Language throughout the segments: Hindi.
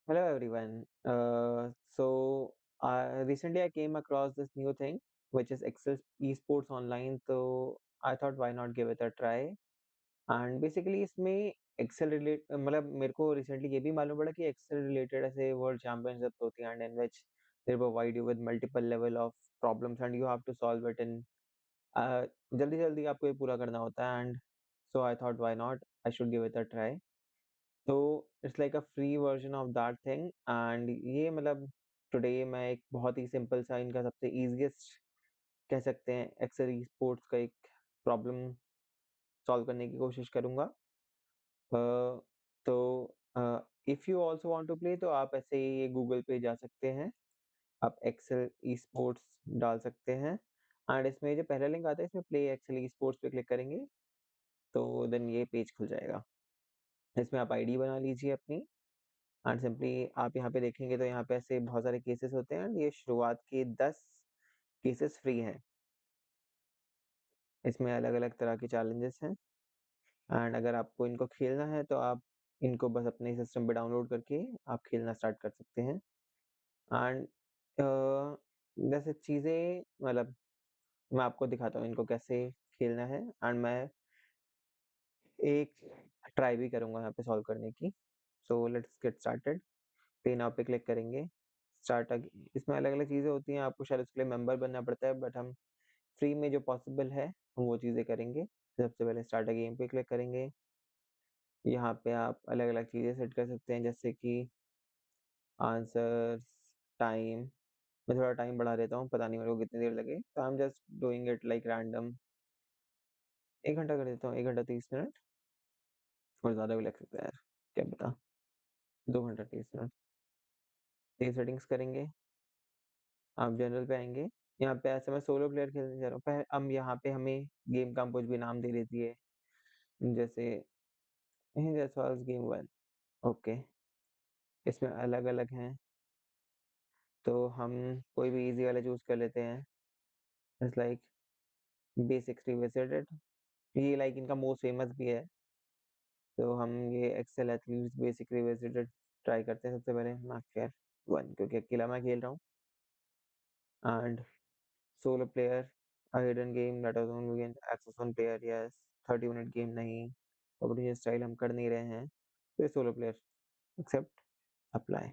Hello everyone. Recently I came across this new thing, which is Excel esports online. So I thought why not give it a try. And basically इसमें एक्सेल रिलेट मतलब मेरे को रिसेंटली ये भी मालूम पड़ा कि एक्सेल रिलेटेड ऐसे वर्ल्ड चैंपियनशिप होती हैं and in which they provide you with multiple level of problems and you have to solve it in जल्दी जल्दी आपको ये पूरा करना होता है and so I thought why not I should give it a try. तो it's like a free version of that thing and ये मतलब टुडे मैं एक बहुत ही सिंपल सा इनका सबसे इजीएस्ट कह सकते हैं एक्सेल स्पोर्ट्स का एक प्रॉब्लम सॉल्व करने की कोशिश करूंगा. तो if you also want to play तो आप ऐसे ही ये गूगल पे जा सकते हैं. आप एक्सेल ई स्पोर्ट्स डाल सकते हैं एंड इसमें जो पहला लिंक आता है इसमें प्ले एक्सेल ई स्पोर्ट्स पे क्लिक करेंगे तो देन ये पेज खुल जाएगा. इसमें आप आईडी बना लीजिए अपनी एंड सिंपली आप यहाँ पे देखेंगे तो यहाँ पे ऐसे बहुत सारे केसेस होते हैं. ये शुरुआत के 10 केसेस फ्री हैं. इसमें अलग अलग तरह के चैलेंजेस हैं एंड अगर आपको इनको खेलना है तो आप इनको बस अपने सिस्टम पे डाउनलोड करके आप खेलना स्टार्ट कर सकते हैं. एंड वैसे चीज़ें मतलब मैं आपको दिखाता हूँ इनको कैसे खेलना है एंड मैं एक ट्राई भी करूंगा यहाँ पे सॉल्व करने की. So let's get started. पे नाउ पे क्लिक करेंगे. इसमें अलग-अलग चीज़ें होती हैं, आपको शायद उसके लिए मेंबर बनना पड़ता है बट हम फ्री में जो पॉसिबल है, हम वो चीज़ें करेंगे. सबसे पहले स्टार्ट अ गेम पे क्लिक करेंगे. यहाँ पे आप अलग-अलग चीज़ें सेट कर सकते हैं जैसे कि आंसर्स, टाइम. मैं थोड़ा टाइम बढ़ा देता हूँ, पता नहीं मेरे को कितनी देर लगे. तो I am just doing it like random. 1 घंटा कर देता हूँ, 1 घंटा 30 मिनट और ज़्यादा भी लग सकता है यार, क्या पता. 2 घंटा 30 मिनट. ये सेटिंग्स करेंगे. आप जनरल पे आएँगे, यहाँ पे ऐसे मैं सोलो प्लेयर खेलने जा रहा हूँ. अब यहाँ पे हमें गेम का हम कुछ भी नाम दे देती है, जैसे दैट्स वाज गेम 1. ओके, इसमें अलग-अलग हैं, तो हम कोई भी ईज़ी वाला चूज़ कर लेते हैं. It's like basics revisited. ये लाइक इनका मोस्ट फेमस भी है, तो हम ये Excel athletes basic revisited try करते हैं सबसे पहले. मैक 1 क्योंकि अकेला मैं खेल रहा हूँ and solo player, a hidden game that was only against access one player, yes. 30 minute game नहीं, कंपटीशन स्टाइल हम कर नहीं रहे हैं, तो ये solo player. Accept, apply.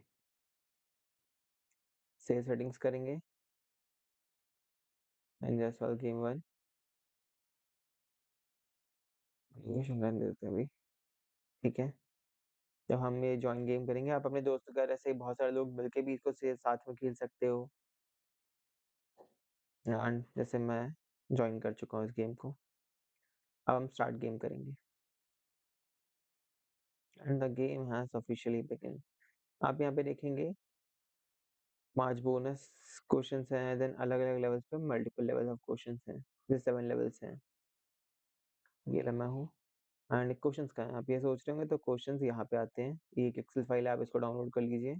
Save settings करेंगे एंड जस्ट वाल गेम 1. ये रहने देते हैं अभी. ठीक है. जब हम ये जॉइन गेम करेंगे आप अपने दोस्तों के घर ऐसे बहुत सारे लोग मिलके भी इसको साथ में खेल सकते हो. एंड जैसे मैं जॉइन कर चुका हूँ इस गेम को. अब हम स्टार्ट गेम करेंगे and the game has officially begin. आप यहाँ पे देखेंगे 5 बोनस क्वेश्चंस हैं, देन अलग-अलग लेवल्स पे मल्टीपल लेवल ऑफ क्वेश्चंस हैं. ये 7 लेवल्स हैं. ये रहा मैं हूँ एंड क्वेश्चंस कहाँ हैं? आप ये सोच रहे होंगे तो क्वेश्चंस यहाँ पे आते हैं. ये एक एक्सेल फाइल है, आप इसको डाउनलोड कर लीजिए.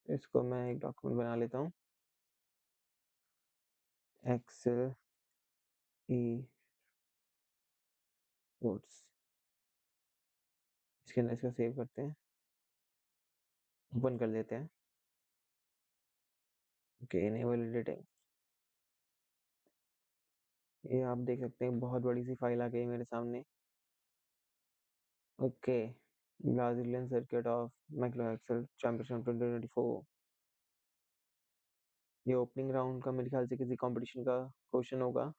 इसको मैं एक डॉक्यूमेंट बना लेता हूँ. एक्सेल ई कोड्स. इसके अंदर इसको सेव करते हैं. ओपन कर लेते हैं. Okay, enable editing. ये आप देख सकते हैं बहुत बड़ी सी फाइल आ गई मेरे सामने. Okay. Brazilian circuit of micro Excel championship 2024. ये ओपनिंग राउंड का मेरे ख्याल से किसी कंपटीशन का क्वेश्चन होगा.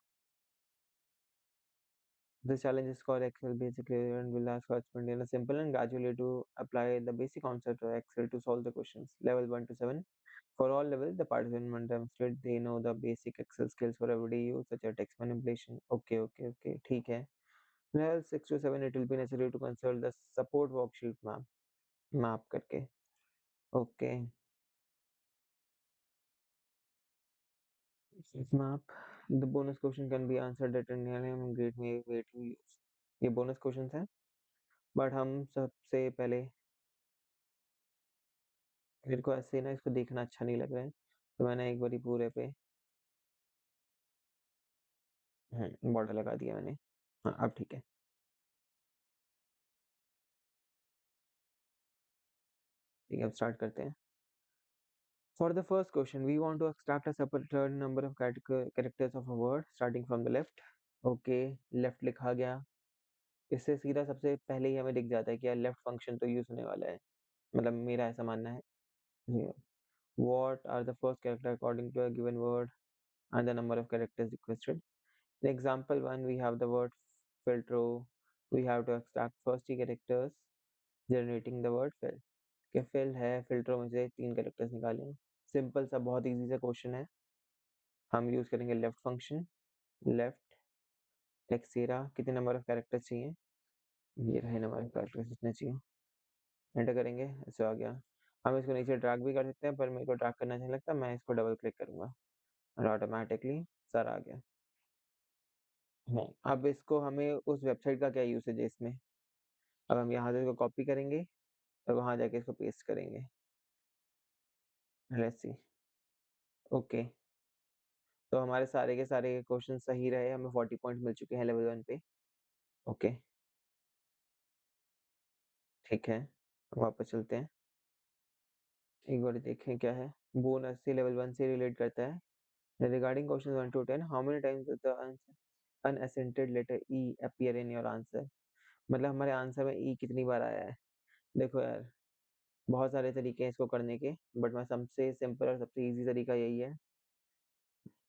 This challenge is called Excel basically and will ask participant in a simple and gradually to apply the basic concept of Excel to solve the questions. Level 1 to 7. For all levels, the participant demonstrate they know the basic Excel skills for everyday use such as text manipulation. Okay. ठीक है. Level 6 to 7, it will be necessary to consult the support worksheet map करके. Okay. Map. The bonus question can be answered at any time. Great way to use. ये bonus questions हैं. बट हम सबसे पहले मेरे को ऐसे ना इसको देखना अच्छा नहीं लग रहा है, तो मैंने एक बारी पूरे पे बॉर्डर लगा दिया मैंने. हाँ, अब ठीक है. ठीक है, अब स्टार्ट करते हैं। For the first question we want to extract a separate number of characters of a word starting from the left. Okay, left लिखा गया। इससे सीधा सबसे पहले ही हमें दिख जाता है कि यार लेफ्ट फंक्शन तो यूज होने वाला है, मतलब मेरा ऐसा मानना है। What are the first character according to a given word and the number of characters requested. In example 1, we have the word filtro. We have to extract first 3 characters generating the word fill. कि fill है, filtro में से 3 characters निकाले हैं। सिंपल सा बहुत इजी सा क्वेश्चन है। हम यूज करेंगे लेफ्ट फंक्शन, लेफ्ट टेक्सेरा, कितने नंबर ऑफ कैरेक्टर्स चाहिए, ये रहे नंबर ऑफ कैरेक्टर्स इतने चाहिए, एंटर करेंगे, ऐसे आ गया। हम इसको नीचे ड्रैग भी कर सकते हैं, पर मेरे को ड्रैग करना नहीं लगता, मैं इसको डबल क्लिक करूंगा और ऑटोमेटिकली सर आ गया। हाँ, अब इसको हमें उस वेबसाइट का क्या यूसेज है इसमें, अब हम यहाँ से इसको कॉपी करेंगे और वहां जाके इसको पेस्ट करेंगे। Let's see. ओके, तो हमारे सारे के सारे क्वेश्चन सही रहे, हमें 40 पॉइंट मिल चुके हैं लेवल 1 पे। ओके, ठीक है, वापस चलते हैं, एक बार देखें क्या है। बोनस से लेवल 1 से रिलेट करता है। Regarding question 1 to 10, how many times the answer unaccented letter E appear in your answer, मतलब हमारे आंसर में ई कितनी बार आया है। देखो यार, बहुत सारे तरीके हैं इसको करने के, बट मैं सबसे सिंपल और सबसे इजी तरीका यही है।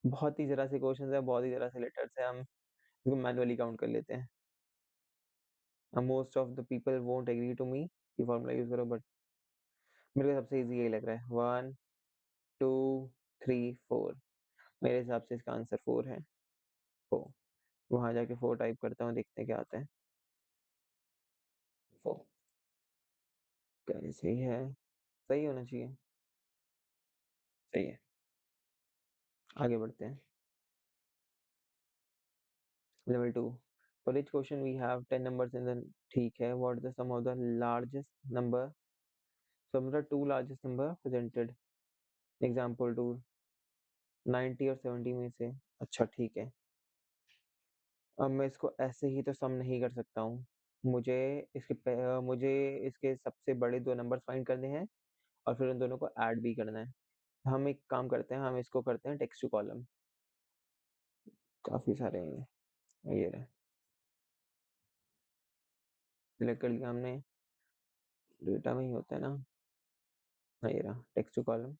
बहुत ही जरा से क्वेश्चन है, बहुत ही जरा से लेटर्स है, हम इसको मैनुअली काउंट कर लेते हैं। Most of the people won't agree to me ये फॉर्मूला यूज करो, बट मेरे को सबसे इजी यही लग रहा है। 1 2 3 4, मेरे हिसाब से इसका आंसर 4 है। 4, वहां जाके 4 टाइप करता हूँ, देखते हैं क्या आता है। 4 क्या सही है, सही होना चाहिए, सही है। आगे बढ़ते हैं। Level 2, for each question we have 10 numbers in the, ठीक है, what is the sum of the largest number, sum of the two largest number presented. Example 2, 90 और 70 में से, अच्छा ठीक है। अब मैं इसको ऐसे ही तो सम नहीं कर सकता हूँ, मुझे इसके सबसे बड़े 2 नंबर्स फाइंड करने हैं और फिर उन दोनों को ऐड भी करना है। हम एक काम करते हैं, हम इसको करते हैं टेक्स्ट टू कॉलम, काफ़ी सारे हैं, ये रहा, सिलेक्ट कर लिया हमने, डेटा में ही होता है ना, हाँ ये रहा टेक्स्ट टू कॉलम,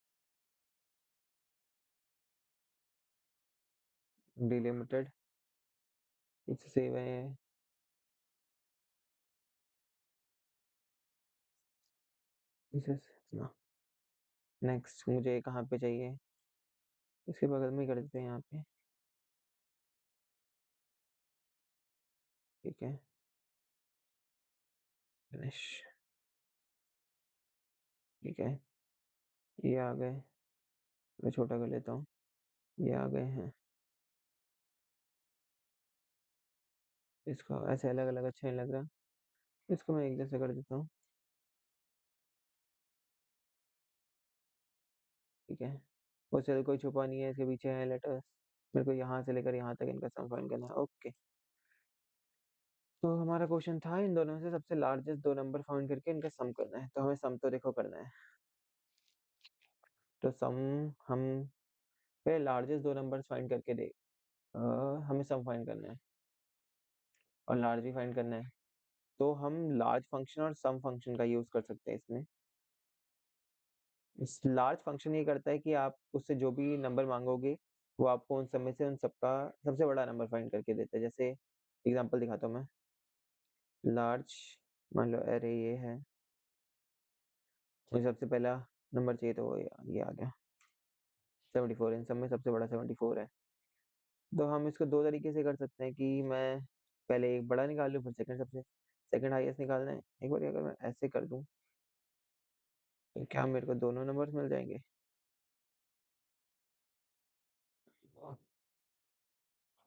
डिलिमिटेड, इससे सेव है, इसे नेक्स्ट मुझे कहाँ पे चाहिए, इसके बगल में ही कर देते हैं यहाँ पे, ठीक है, फिनिश, ठीक है, ये आ गए, मैं छोटा कर लेता हूँ, ये आ गए हैं, इसको ऐसे अलग अलग अच्छा नहीं लग रहा, इसको मैं एक जैसे कर देता हूँ, ठीक है। वो सेल कोई छुपा नहीं है, इसके पीछे है लेटर्स, मेरे को यहाँ से लेकर यहाँ तक इनका सम फाइंड करना है। ओके, तो हमारा क्वेश्चन था इन दोनों से सबसे लार्जेस्ट 2 नंबर फाइंड करके इनका सम करना है, तो हमें सम तो देखो करना है। तो सम, हम पहले लार्जेस्ट 2 नंबर्स फाइंड करके दे, अ, हमें सम फाइंड करना है और लार्ज भी फाइंड करना है, तो हम लार्ज फंक्शन और सम फंक्शन का यूज कर सकते हैं इसमें। इस लार्ज फंक्शन ये करता है कि आप उससे जो भी नंबर मांगोगे, वो आपको उन सब में से उन सबका सबसे बड़ा नंबर फाइंड करके देता है। जैसे एग्जांपल दिखाता हूँ मैं, लार्ज, मान लो अरे ये है, मुझे सबसे पहला नंबर चाहिए, तो वो ये आ गया 74, इन सब में सबसे बड़ा 74 है। तो हम इसको 2 तरीके से कर सकते हैं कि मैं पहले एक बड़ा निकाल लूँ, फिर सेकंड हाईएस्ट निकालना है। एक बार अगर मैं ऐसे कर दूं, तो क्या मेरे को दोनों नंबर्स मिल जाएंगे?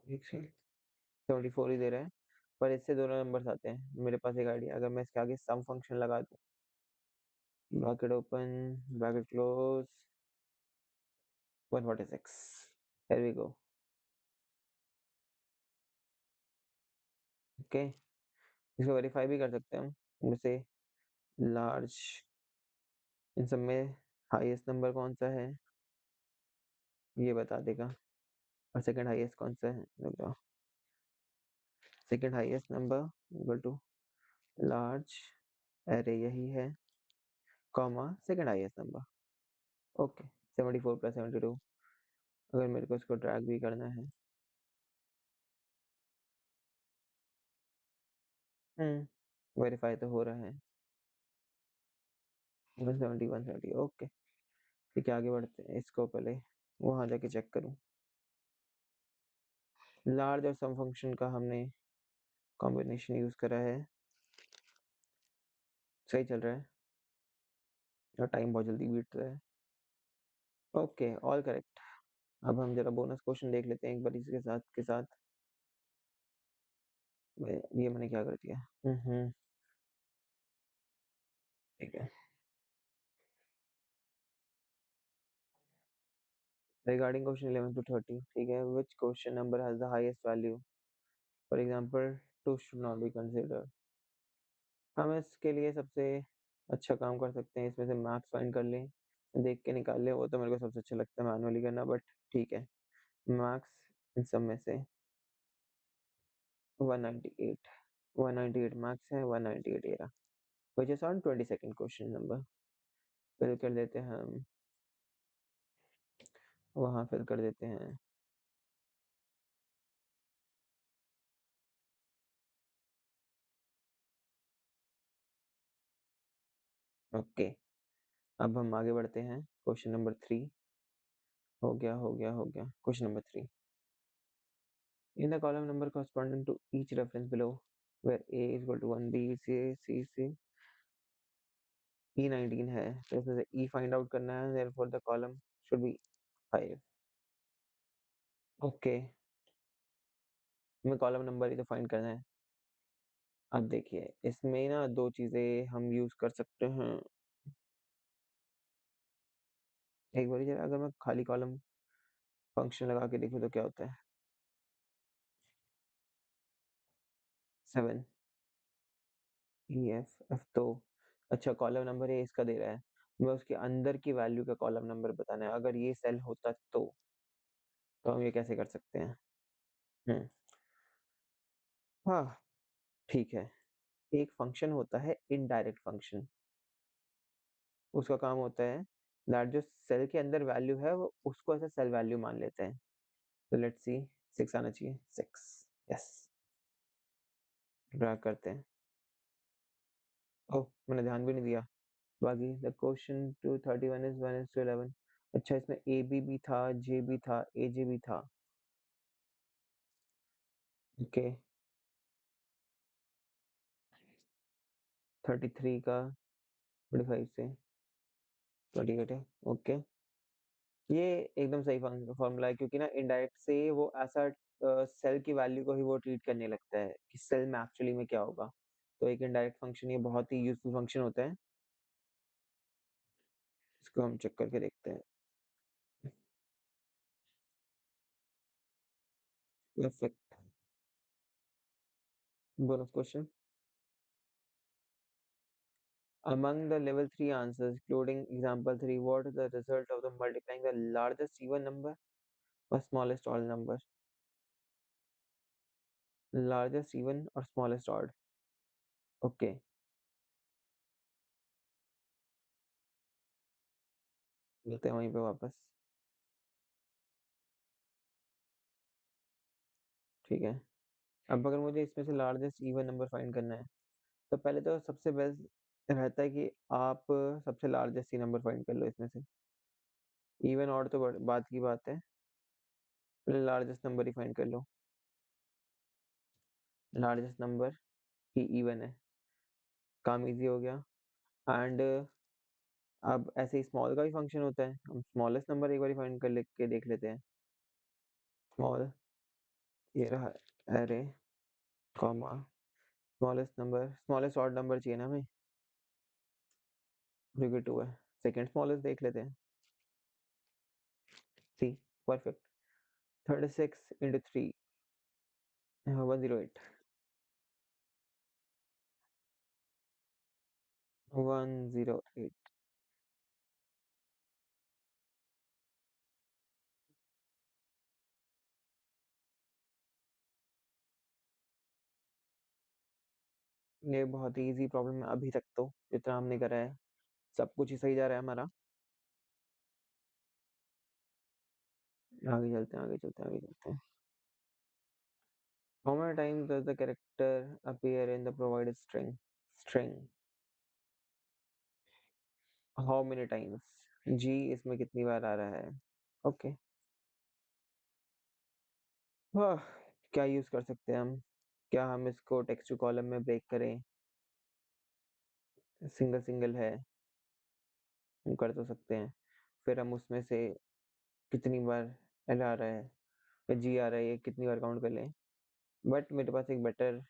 एक से 74 ही दे रहे हैं, पर इससे दोनों नंबर्स आते हैं। मेरे पास एक आइडिया, अगर मैं इसके आगे सम फंक्शन लगा दूं, bracket open, bracket close, 146, here we go. Okay, इसको वेरीफाई भी कर सकते हैं हम, जैसे लार्ज इन सब में हाईएस्ट नंबर कौन सा है ये बता देगा, और सेकंड हाईएस्ट कौन सा है बताओ। Second highest number equal to large array यही है, comma second highest number. Okay, 74 plus 72, अगर मेरे को इसको ड्रैग भी करना है। वेरीफाई तो हो रहा है। 170 170, ओके। ठीक है, आगे बढ़ते हैं। इसको पहले वहां जाके चेक करूं। लार्ज और सम फंक्शन का हमने कॉम्बिनेशन यूज करा है, सही चल रहा है और टाइम बहुत जल्दी बीत रहा है। Okay, all correct. अब हम जरा बोनस क्वेश्चन देख लेते हैं एक बार इसके साथ। ये मैंने क्या कर दिया। ठीक है। रिगार्डिंग क्वेश्चन 11 to 30, ठीक है, which question number has the highest value, for example 2 should not be considered. हम इसके लिए सबसे अच्छा काम कर सकते हैं, इसमें से मैक्स फाइंड कर लें, देख के निकाल लें। वो तो मेरे को सबसे अच्छा लगता है मैनुअली करना, बट ठीक है। मैक्स इन सब में से 198, 198 मैक्स है, 198 ये रहा, which is on 22nd question number. फिल कर देते हैं हम, वहाँ फिल कर देते हैं। ओके, अब हम आगे बढ़ते हैं। क्वेश्चन नंबर 3 हो गया question number 3। In the column number corresponding to each reference below, where A is equal to 1, B, C, E19 है, तो इसमें से E फाइंड आउट करना है, therefore the column should be 5। Okay, हमें कॉलम नंबर ही तो फाइंड करना है। अब देखिए, इसमें ना दो चीजें हम यूज कर सकते हैं। एक बार जरा अगर मैं खाली कॉलम फंक्शन लगा के देखूं तो क्या होता है। 7 EF तो अच्छा, कॉलम नंबर ये इसका दे रहा है, मैं उसके अंदर की वैल्यू का कॉलम नंबर बताना है। अगर ये सेल होता तो हम ये कैसे कर सकते हैं। हम्म हाँ, ठीक है। एक फंक्शन होता है इनडायरेक्ट फंक्शन, उसका काम होता है दैट जो सेल के अंदर वैल्यू है वो उसको ऐसा सेल वैल्यू मान लेते हैं। तो लेट्स सी, 6 आना चाहिए, 6। यस, ड्रैग करते हैं। ओह, मैंने ध्यान भी नहीं दिया। बाकी द क्वेश्चन टू 31 इज 1:11। अच्छा, इसमें ए बी भी था, जे भी था, ए जे भी था। ओके, 33 का 25 से 28 है। ओके, ये एकदम सही फॉर्मूला है, क्योंकि ना इनडायरेक्ट से वो ऐसा सेल की वैल्यू को ही वो ट्रीट करने लगता है कि सेल में एक्चुअली में क्या होगा। तो एक इनडायरेक्ट फंक्शन ये बहुत ही यूजफुल फंक्शन होता है। इसको हम चेक करके देखते हैं। Perfect. Bonus question, among the level 3 answers including example 3, what is the result of the multiplying the largest even number or smallest odd number? Largest even or smallest odd। Okay, मिलते हैं वहीं पे वापस। ठीक है, अब अगर मुझे इसमें से लार्जेस्ट इवन नंबर फाइंड करना है, तो पहले तो सबसे बेस्ट रहता है कि आप सबसे लार्जेस्ट ही नंबर फाइंड कर लो इसमें से। इवन ऑड तो बात की बात है, पहले लार्जेस्ट नंबर ही फाइंड कर लो। लार्जेस्ट नंबर ही इवन है, काम इजी हो गया। एंड अब ऐसे ही स्मॉल का भी फंक्शन होता है, हम स्मॉलेस्ट नंबर एक बार फाइंड कर ले के देख लेते हैं। स्मॉल, ये रहा array, comma smallest number, smallest odd number चाहिए ना हमें, जो कि 2 है। सेकंड स्मॉलेस्ट देख लेते हैं, 3। परफेक्ट। 36 into 3, 108। 108, ये बहुत ही ईज़ी प्रॉब्लम है अभी तक तो, जितना हमने करा है, सब कुछ ही सही जा रहा है हमारा। आगे चलते हैं, आगे चलते हैं, आगे चलते हैं। How many times does the character appear in the provided string? String. How many times? G इसमें कितनी बार आ रहा है? ओके। वाह! क्या यूज़ कर सकते हैं हम? क्या हम इसको टेक्स्ट टू कॉलम में ब्रेक करें? सिंगल सिंगल है, हम कर तो सकते हैं। फिर हम उसमें से कितनी बार एल आ रहा है या जी आ रहा है, ये कितनी बार काउंट कर लें। बट मेरे पास एक बेटर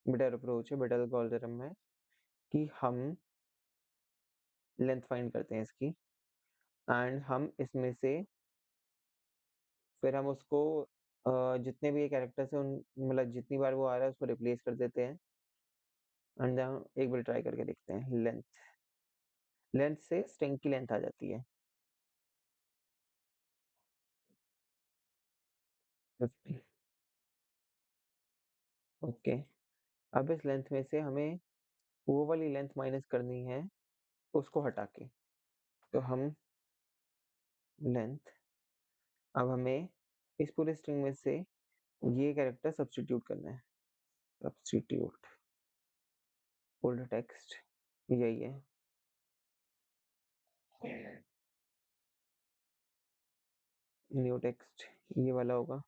बेटर अप्रोच है, बेटर एल्गोरिथम है कि हम लेंथ फाइंड करते हैं इसकी एंड हम इसमें से फिर हम उसको जितने भी ये कैरेक्टर्स हैं उन मतलब जितनी बार वो आ रहा है उसको रिप्लेस कर देते हैं एंड देन एक बार ट्राई करके देखते हैं। लेंथ लेंथ से स्ट्रिंग की लेंथ आ जाती है 50। ओके, अब इस लेंथ में से हमें वो वाली लेंथ माइनस करनी है उसको हटा के। तो हम लेंथ, अब हमें इस पूरे स्ट्रिंग में से ये कैरेक्टर सब्स्टिट्यूट करना है। सब्स्टिट्यूट ओल्ड टेक्स्ट यही है। न्यू टेक्स्ट ये वाला होगा।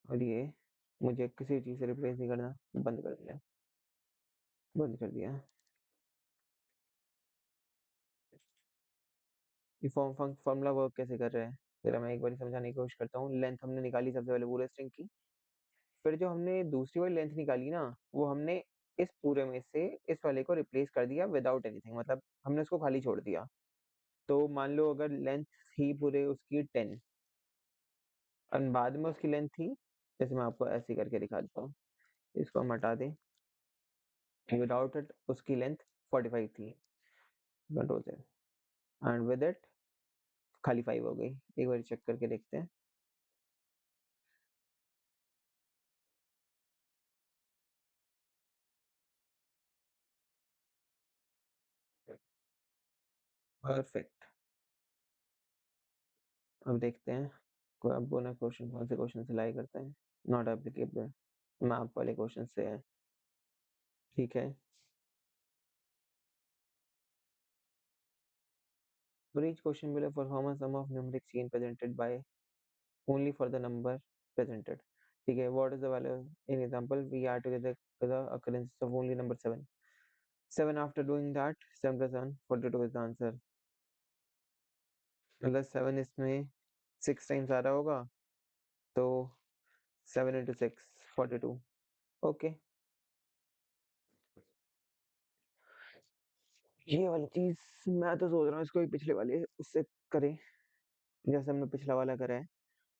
और ये मुझे किसी चीज़ से रिप्लेस नहीं करना, बंद कर दिया, बंद कर दिया। ये फॉर्मूला वर्क कैसे कर रहा है, जरा मैं एक बार समझाने की कोशिश करता हूँ। लेंथ हमने निकाली सबसे पहले पूरे स्ट्रिंग की, फिर जो हमने दूसरी वाली लेंथ निकाली ना, वो हमने इस पूरे में से इस वाले को रिप्लेस कर दिया विदाउट एनीथिंग, मतलब हमने उसको खाली छोड़ दिया। तो मान लो अगर लेंथ थी पूरे उसकी 10 और बाद में उसकी लेंथ थी, जैसे मैं आपको ऐसे करके दिखा देता हूँ, इसको हम हटा दें, विदाउट इट उसकी लेंथ 45 थी, कंट्रोल से, एंड विद इट खाली 5 हो गई। एक बार चेक करके देखते हैं। परफेक्ट। अब देखते हैं कोई अब बोनस क्वेश्चन कौन से क्वेश्चन से लाई करते हैं। नॉट एप्लीकेबल, मैप वाले क्वेश्चन से है। ठीक है। For each question below, perform a sum of numeric chain presented by only for the number presented. ठीक है, what is the value in example we are together the occurrence of only number 7. 7 after doing that 7 plus 1 42 is the answer। मतलब 7 इसमें 6 टाइम्स आ रहा होगा, तो 7 into 6 42। ओके, ये वाली चीज मैं तो सोच रहा हूँ इसको ही पिछले वाले उससे करें, जैसे हमने पिछला वाला करा है।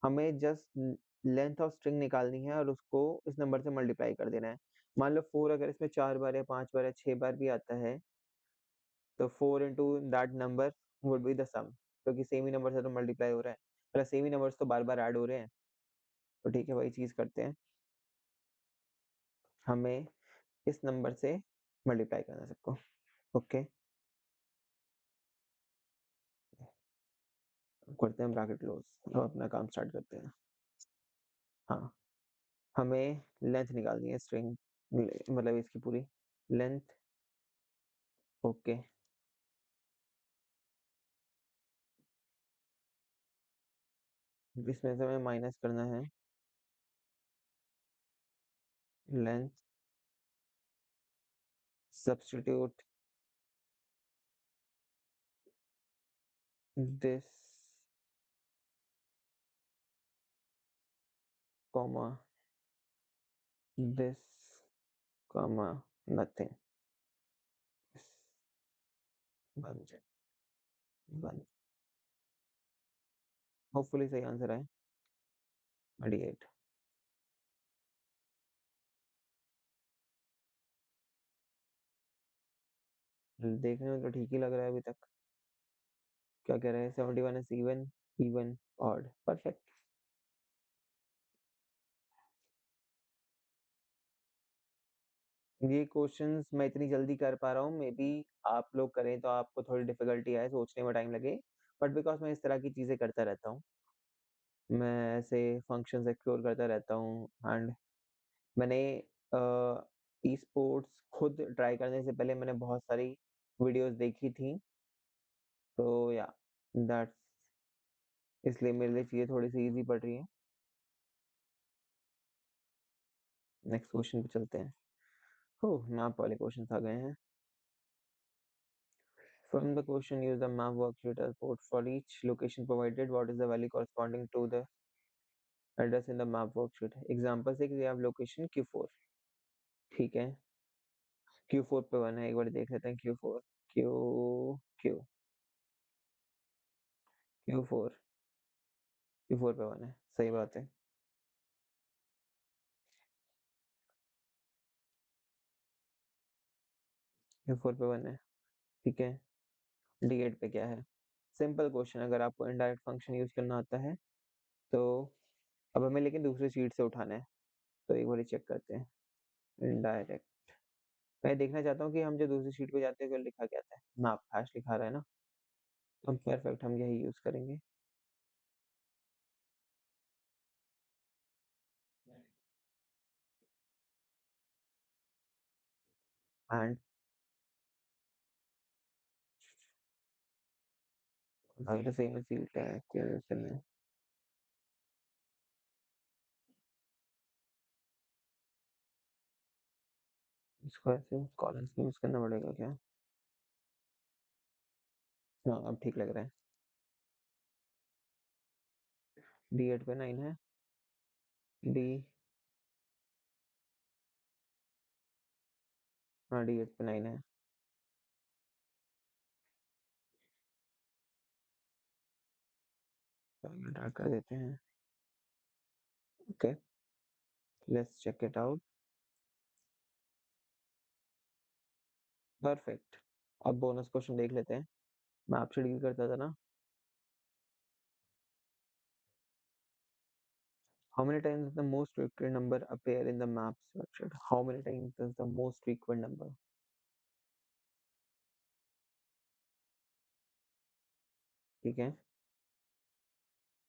हमें जस्ट लेंथ ऑफ स्ट्रिंग निकालनी है और उसको इस नंबर से मल्टीप्लाई कर देना है। मान लो 4 अगर इसमें 4 बार या 5 बार या 6 बार भी आता है, तो 4 into that number would be the sum, क्योंकि सेम ही नंबर से तो मल्टीप्लाई हो रहा है, मतलब सेम ही नंबर्स तो बार बार ऐड हो रहे हैं। तो ठीक है, वही चीज करते हैं, हमें इस नंबर से मल्टीप्लाई करना है सबको। ओके, करते हैं ब्रैकेट क्लोज, अब अपना काम स्टार्ट करते हैं। हाँ, हमें लेंथ निकालनी है स्ट्रिंग, मतलब इसकी पूरी लेंथ। ओके, इसमें से हमें माइनस करना है length, substitute this comma this comma nothing, बंद बंद। होपफुली सही आंसर है 28। देखने में तो ठीक ही लग रहा है अभी तक। क्या कह रहे हैं, 71 is even, even odd, perfect. ये क्वेश्चंस मैं इतनी जल्दी कर पा रहा हूँ, मे बी आप लोग करें तो आपको थोड़ी डिफिकल्टी आए, सोचने में टाइम लगे, बट बिकॉज़ मैं इस तरह की चीज़ें करता रहता हूँ, मैं ऐसे फंक्शंस एक्सप्लोर करता रहता हूँ एंड मैंने ई-स्पोर्ट्स खुद ट्राई करने से पहले मैंने बहुत सारी वीडियोज़ देखी थी, तो या दैट्स इसलिए मेरे लिए चीज़ें थोड़ी-सी ईज़ी पड़ रही हैं। नेक्स्ट क्वेश्चन पे चलते हैं। ओह! मैप वाले क्वेश्चन्स आ गए हैं। From the question, use the map worksheet as code for each location provided. What is the value corresponding to the address in the map worksheet? Example से कि आप लोकेशन Q4 ठीक है, Q4 पे 1 है, एक बार देख लेते हैं Q4 Q Q Q4 Q4 पे 1 है, सही बात है। Q4 पे 1 है, ठीक है। D8 पे क्या है? सिंपल क्वेश्चन, अगर आपको इनडायरेक्ट फंक्शन यूज़ करना आता है, तो अब हमें लेकिन दूसरी शीट से उठाना है, तो एक बारी चेक करते हैं। इनडायरेक्ट मैं देखना चाहता हूँ कि हम जो दूसरी शीट पे जाते हैं, तो लिखा क्या आता है? मैप हैश लिखा रहा है ना? तो परफेक्ट हम यही यूज़ करेंगे। एंड अभी तो सेम सीट है क्वेश्चन में। इसको ऐसे कॉलम्स में यूज़ करना पड़ेगा क्या? हाँ, अब ठीक लग रहा है। D8 पे 9 है, D हाँ, D8 पे 9 है। तो एंटर कर देते हैं। Okay, let's check it out. Perfect. अब बोनस क्वेश्चन देख लेते हैं। मैं आपसे डील करता था ना। How many times does the most frequent number appear in the map structure? How many times does the most frequent number? ठीक है।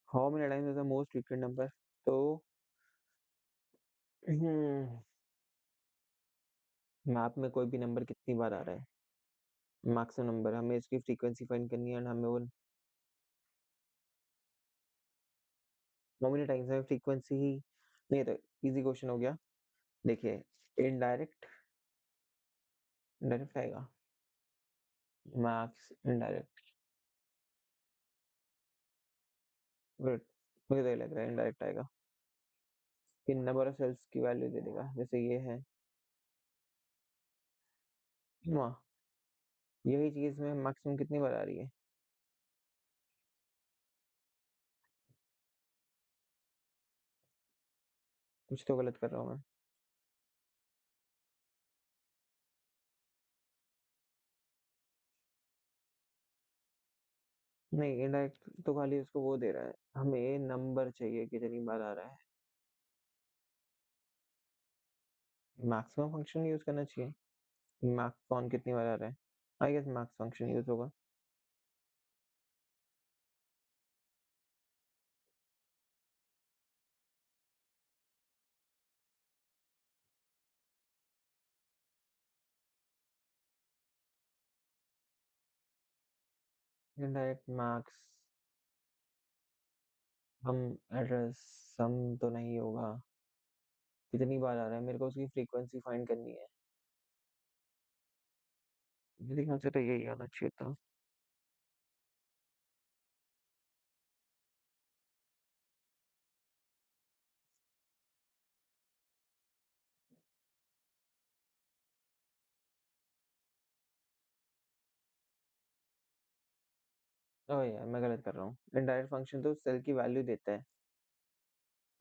How many times is the most frequent number? तो मैप में कोई भी नंबर कितनी बार आ रहा है? मैक्सिमम नंबर, हमें इसकी फ्रीक्वेंसी फाइंड करनी है एंड हमें वो हाउ मेनी टाइम्स है फ्रीक्वेंसी ही नहीं, तो इजी क्वेश्चन हो गया। देखिए, इनडायरेक्ट इनडायरेक्ट आएगा, मैक्स इनडायरेक्ट, गुड, मुझे तो ये लग रहा है इनडायरेक्ट आएगा कि नंबर ऑफ सेल्स की वैल्यू दे देगा, जैसे ये है। वाह, यही चीज में मैक्सिमम कितनी बार आ रही है? कुछ तो गलत कर रहा हूँ मैं। नहीं, इनडायरेक्ट तो खाली उसको वो दे रहा है, हमें नंबर चाहिए कितनी बार आ रहा है। मैक्सिमम फंक्शन यूज करना चाहिए। मैक्स कौन कितनी बार आ रहा है? I guess max function use होगा। इनडायरेक्ट मैक्स हम एड्रेस सम तो नहीं होगा, कितनी बार आ रहा है, मेरे को उसकी फ्रीक्वेंसी फाइंड करनी है। मेरे ख्याल से तो यही आना चाहिए था। ओह यार, मैं गलत कर रहा हूँ। इनडायरेक्ट फंक्शन तो सेल की वैल्यू देता है,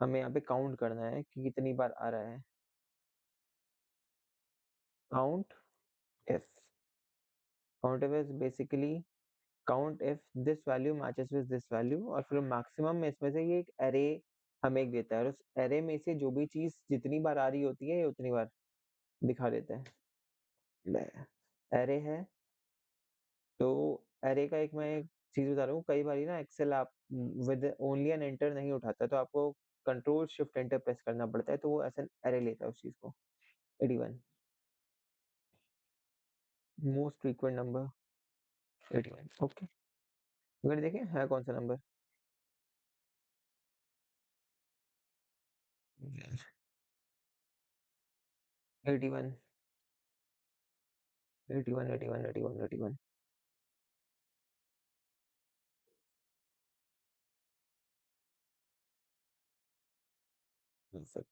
हमें यहाँ पे काउंट करना है कि कितनी बार आ रहा है। Count if, count if is basically count if this value matches with this value, और फिर मैक्सिमम में इसमें से ये एक एरे हमें एक देता है, और उस एरे में से जो भी चीज जितनी बार आ रही होती है ये उतनी बार दिखा देते हैं। एरे है, तो एरे का एक मैं एक चीज बता रहा हूँ, कई बार ना एक्सेल आप विद ओनली एन एंटर नहीं उठाता, तो आपको कंट्रोल शिफ्ट एंटर प्रेस करना पड़ता है, तो वो ऐसा एरे लेता है उस चीज को। 81। Most frequent number 81। ओके, अगर देखें है कौन सा number. 81, 81, 81, 81, 81। Perfect.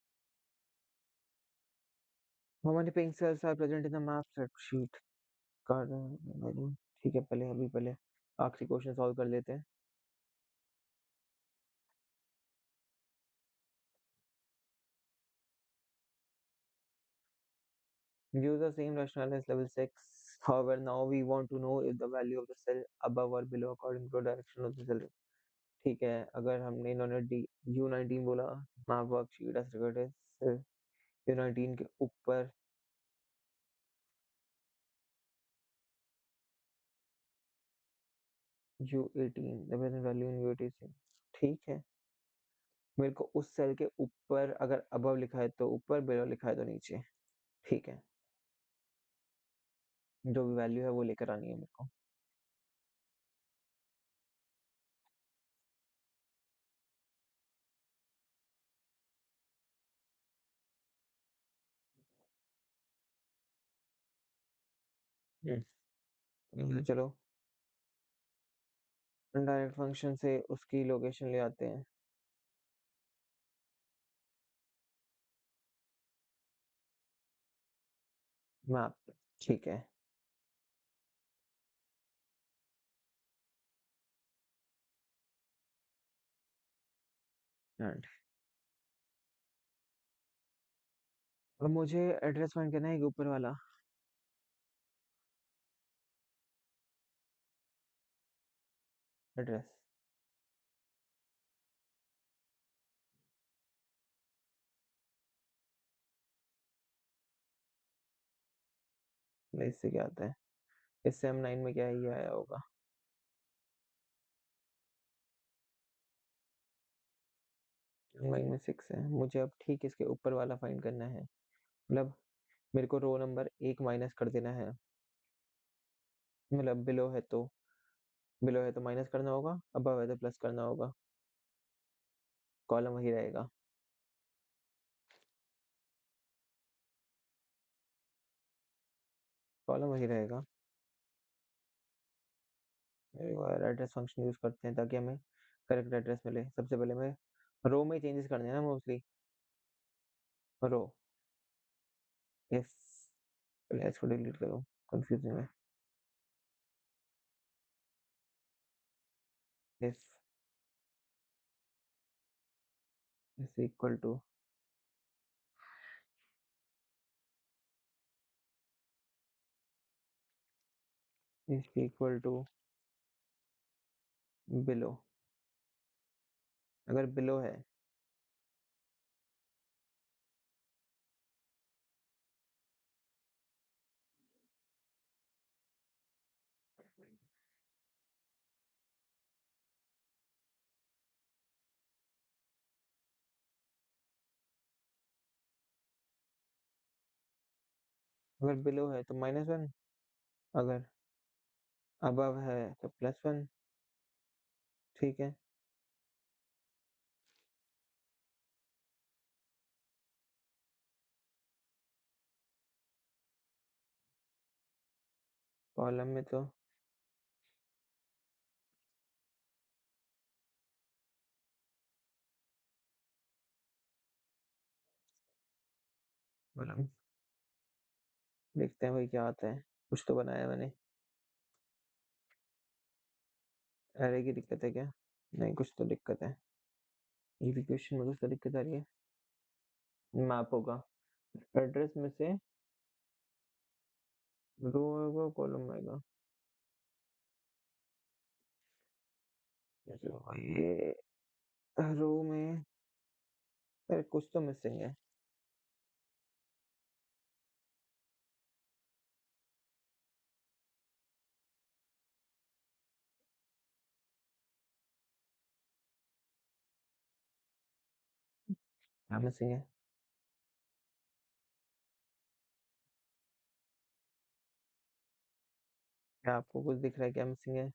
How many pink cells are present in the map set sheet? Card. ठीक है, पहले अभी पहले आखिरी क्वेश्चन सॉल्व कर लेते हैं। Use the same rationale as level 6. However, now we want to know if the value of the cell above or below according to the direction of the cell. ठीक है, अगर हमने इन्होंने डी U19 बोला, map worksheet as regarded U19 के ऊपर U18, the present value in U18। ठीक है, मेरे को उस सेल के ऊपर अगर अबव लिखा है तो ऊपर, बिलो लिखा है तो नीचे। ठीक है, जो भी वैल्यू है वो लेकर आनी है मेरे को। चलो, डायरेक्ट फंक्शन से उसकी लोकेशन ले आते हैं। मैप। ठीक है। एंड अब मुझे एड्रेस फाइंड करना है एक ऊपर वाला एड्रेस। इससे क्या आता है, इससे हम 9 में क्या ही आया होगा। 9 में 6 है, मुझे अब ठीक इसके ऊपर वाला फाइंड करना है। मतलब मेरे को रो नंबर एक माइनस कर देना है। मतलब बिलो है तो माइनस करना होगा, अबव है तो प्लस करना होगा। कॉलम वही रहेगा। कॉलम वही रहेगा। एड्रेस फंक्शन यूज करते हैं ताकि हमें करेक्ट एड्रेस मिले। सबसे पहले मैं रो में चेंजेस करने हैं ना मोस्टली। रो, इफ, पहले इसको डिलीट करो, कंफ्यूजिंग है। If is equal to, is equal to below. अगर बिलो है, अगर बिलो है तो -1, अगर अबव है तो +1। ठीक है, कॉलम में तो कॉलम देखते हैं भाई क्या आता है। कुछ तो बनाया मैंने। अरे की दिक्कत है क्या? नहीं, कुछ तो दिक्कत है। ये भी क्वेश्चन में कुछ तो दिक्कत आ रही है। मैप होगा, एड्रेस में से रो होगा, कॉलम आएगा। चलो भाई, रो में अरे कुछ तो मिसिंग है। क्या मिसिंग है? क्या आपको कुछ दिख रहा है, क्या मिसिंग है?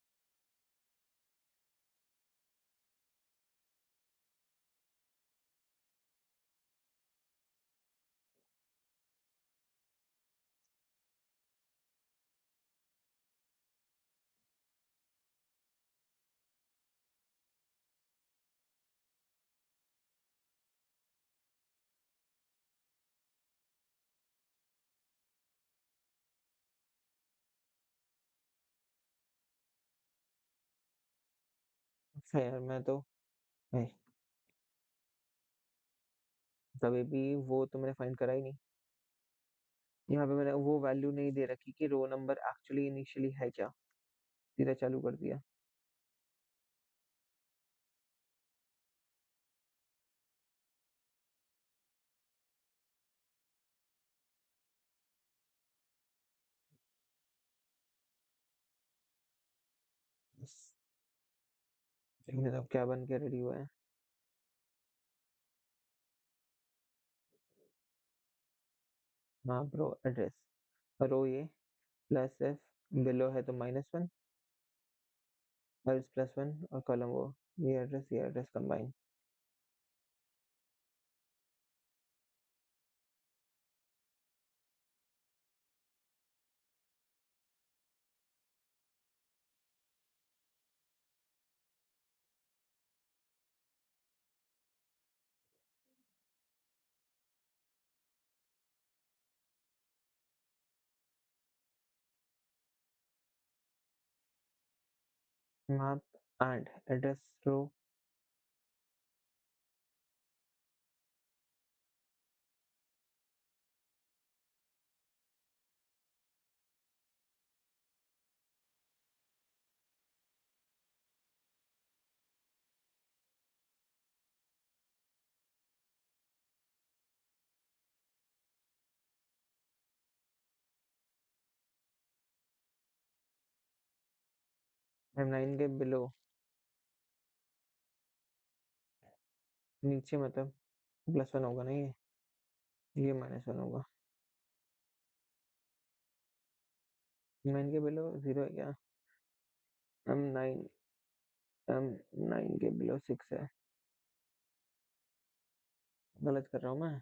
अच्छा यार, मैं तो नहीं, तभी भी वो तो मैंने फाइंड करा ही नहीं। यहाँ पे मैंने वो वैल्यू नहीं दे रखी कि रो नंबर एक्चुअली इनिशियली है क्या। सीधा चालू कर दिया। बस, देखने दो अब क्या बन के रेडी हुआ है। हाँ ब्रो, एड्रेस रो ये प्लस एफ, बिलो है तो -1, एल्स +1 और कॉलम वो, ये address combine. Map and address row. M9 के बिलो, नीचे मतलब +1 होगा ना ये -1 होगा। M9 के बिलो 0 है क्या? M9, M9 के बिलो 6 है। गलत कर रहा हूँ मैं?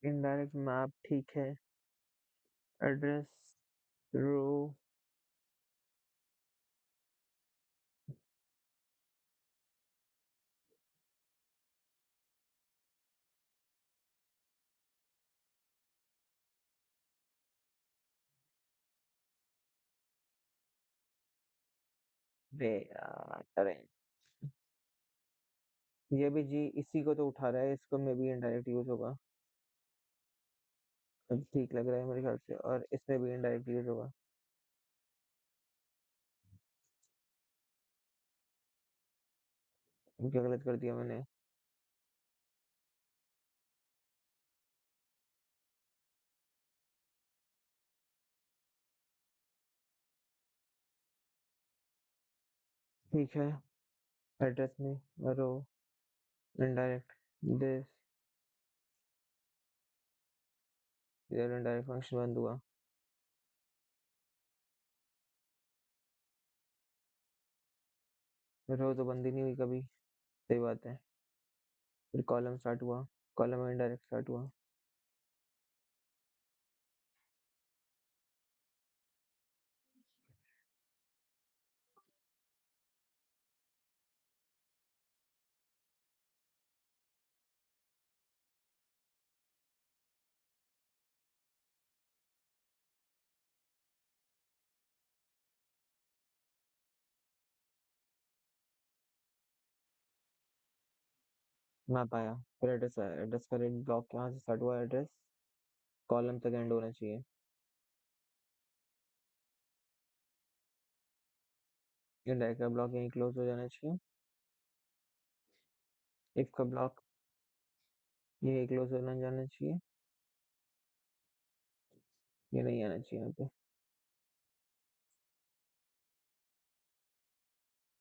इनडायरेक्ट मैप ठीक है। एड्रेस रो, रे यार, अरे ये भी जी इसी को तो उठा रहा है, इसको में भी इनडायरेक्ट यूज होगा। अब ठीक लग रहा है मेरे ख्याल से, और इसमें भी इनडायरेक्ट यूज होगा। क्या गलत कर दिया मैंने? ठीक है। एड्रेस में रो, इनडायरेक्ट दिस, इधर इनडायरेक्ट फंक्शन बंद हुआ। रो तो बंद ही नहीं हुई कभी। सही बात है। फिर कॉलम स्टार्ट हुआ, कॉलम में इनडायरेक्ट स्टार्ट हुआ। मैं पाया। फिर एड्रेस आया, एड्रेस का रेड ब्लॉक कहाँ से स्टार्ट हुआ? एड्रेस कॉलम तक एंड होना चाहिए। इनडायरेक्ट का ब्लॉक यहीं क्लोज हो जाना चाहिए। इफ का ब्लॉक ये क्लोज होना जाना चाहिए, ये नहीं आना चाहिए यहाँ पे।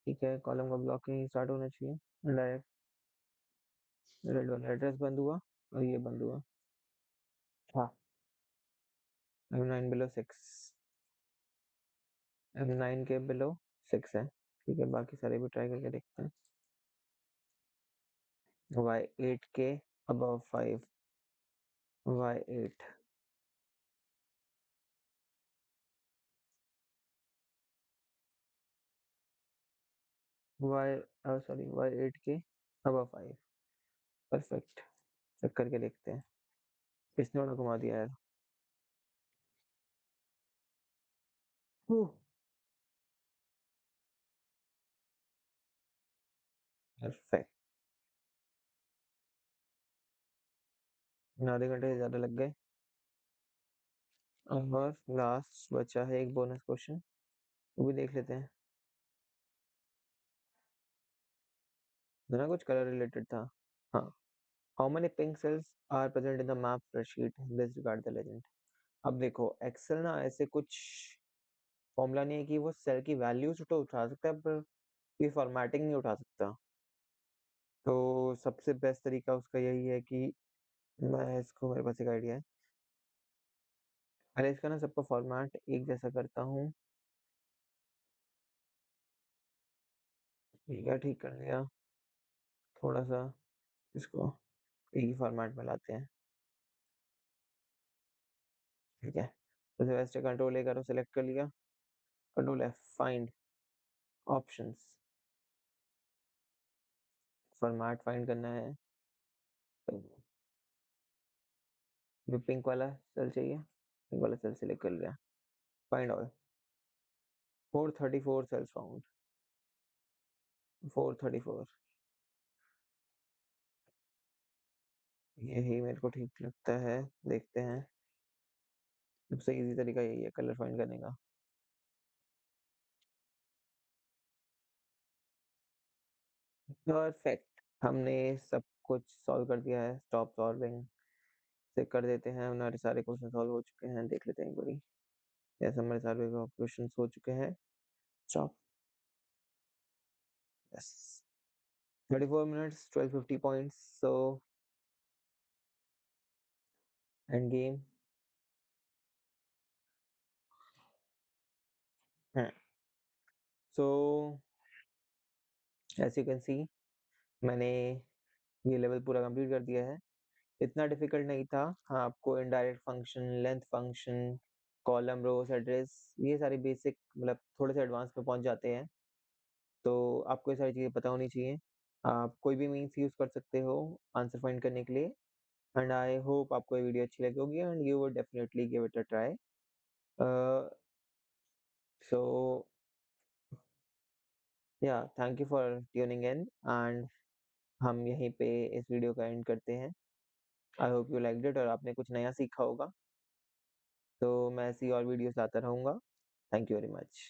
ठीक है, कॉलम का ब्लॉक यहीं स्टार्ट होना चाहिए डायरेक्ट। रेड वाला एड्रेस बंद हुआ और ये बंद हुआ। हाँ, M9 बिलो 6, M9 के बिलो 6 है। ठीक है, बाकी सारे भी ट्राई करके देखते हैं। Y8 के above 5, Y8, सॉरी Y8 के above 5, परफेक्ट। चेक करके देखते हैं। इसने बड़ा घुमा दिया यार। परफेक्ट। आधे घंटे से ज्यादा लग गए। और लास्ट बचा है एक बोनस क्वेश्चन, वो भी देख लेते हैं। है ना, कुछ कलर रिलेटेड था। हाँ, how many pink cells are present in the map spreadsheet, disregard the legend. अब देखो एक्सेल ना ऐसे कुछ फॉर्मूला नहीं है कि वो सेल की वैल्यूज तो उठा सकता है, पर ये फॉर्मेटिंग नहीं उठा सकता। तो सबसे बेस्ट तरीका उसका यही है कि मैं इसको, मेरे पास एक आइडिया है। पहले इसका ना सबका फॉर्मेट एक जैसा करता हूँ। ठीक है, ठीक कर लिया। थोड़ा सा इसको एक ही फॉर्मेट में लाते हैं। ठीक है, तो वैसे कंट्रोल ए करो, सेलेक्ट कर लिया, control F, find options, format find करना है। तो जो पिंक वाला सेल चाहिए, पिंक वाला सेल सिलेक्ट कर लिया, फाइंड ऑल, 434 सेल्स फाउंड, 434। यही मेरे को ठीक लगता है, देखते हैं। सबसे इजी तरीका यही है कलर फाइंड करने का। परफेक्ट, हमने सब कुछ सॉल्व कर दिया है। स्टॉप सॉल्विंग से कर देते हैं, हमारे सारे क्वेश्चन सॉल्व हो चुके हैं, देख लेते हैं एक बारी। यस, हमारे सारे क्वेश्चन हो चुके हैं। Stop. Yes, 34 minutes, 1250 points, so end game. So as you can see, मैंने ये लेवल पूरा कंप्लीट कर दिया है। इतना डिफिकल्ट नहीं था। हाँ, आपको indirect function, length function, column, rows, address, ये सारी बेसिक मतलब थोड़े से एडवांस में पहुंच जाते हैं। तो आपको ये सारी चीज़ें पता होनी चाहिए। आप कोई भी मीन्स यूज कर सकते हो आंसर फाइंड करने के लिए। एंड आई होप आपको ये वीडियो अच्छी लगी होगी and you would definitely give it a try. So yeah, thank you for tuning in and हम यहीं पे इस वीडियो का एंड करते हैं। I hope you liked it और आपने कुछ नया सीखा होगा। तो मैं ऐसी और वीडियोस लाता रहूंगा। Thank you very much.